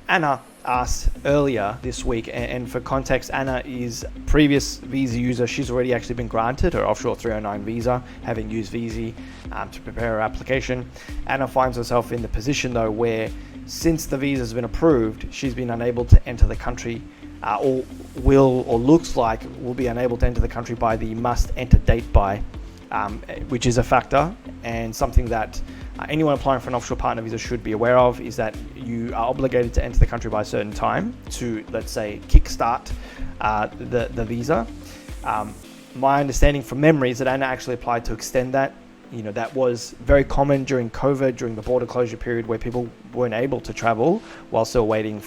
Anna asked earlier this week, and for context, Anna is a previous visa user. She's already actually been granted her offshore 309 visa, having used Vizy to prepare her application. Anna finds herself in the position though where, since the visa has been approved, she's been unable to enter the country, or looks like will be unable to enter the country by the must enter date by, which is a factor and something that anyone applying for an offshore partner visa should be aware of, is that you are obligated to enter the country by a certain time to, let's say, kickstart the visa. My understanding from memory is that Anna actually applied to extend that. That was very common during COVID, during the border closure period, where people weren't able to travel while still waiting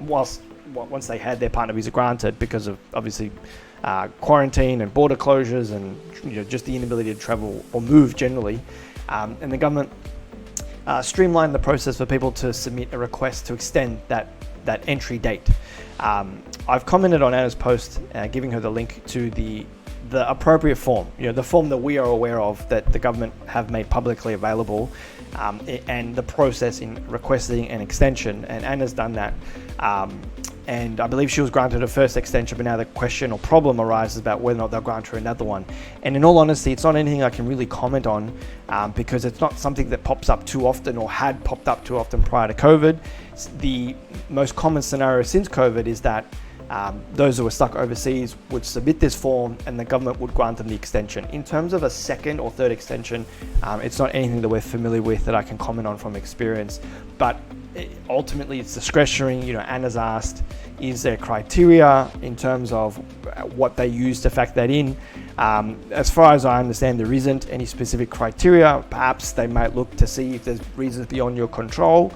once they had their partner visa granted, because of obviously quarantine and border closures and just the inability to travel or move generally. And the government streamlined the process for people to submit a request to extend that entry date. I've commented on Anna's post, giving her the link to the appropriate form, the form that we are aware of, that the government have made publicly available, and the process in requesting an extension. And Anna's done that. And I believe she was granted her first extension, but now the question or problem arises about whether or not they'll grant her another one. And in all honesty, it's not anything I can really comment on, because it's not something that pops up too often or had popped up too often prior to COVID. The most common scenario since COVID is that those who were stuck overseas would submit this form and the government would grant them the extension. In terms of a second or third extension, it's not anything that we're familiar with that I can comment on from experience. But ultimately, it's discretionary. Anna's asked, is there criteria in terms of what they use to factor that in? As far as I understand, there isn't any specific criteria. Perhaps they might look to see if there's reasons beyond your control.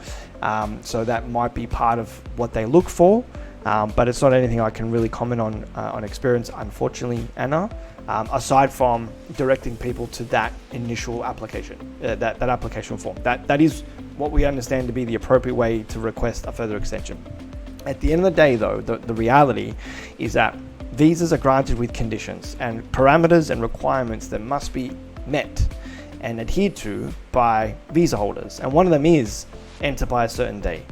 So that might be part of what they look for. But it's not anything I can really comment on experience, unfortunately, Anna, aside from directing people to that initial application, that application form. That is what we understand to be the appropriate way to request a further extension. At the end of the day, though, the reality is that visas are granted with conditions and parameters and requirements that must be met and adhered to by visa holders. And one of them is enter by a certain day.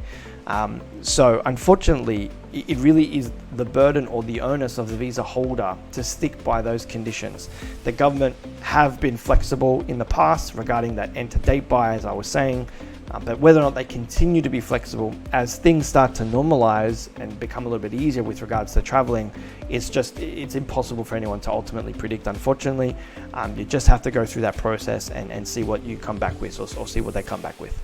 So unfortunately, it really is the burden or the onus of the visa holder to stick by those conditions. The government have been flexible in the past regarding that enter date by, as I was saying, but whether or not they continue to be flexible as things start to normalize and become a little bit easier with regards to traveling, it's impossible for anyone to ultimately predict, unfortunately. You just have to go through that process and see what you come back with, or see what they come back with.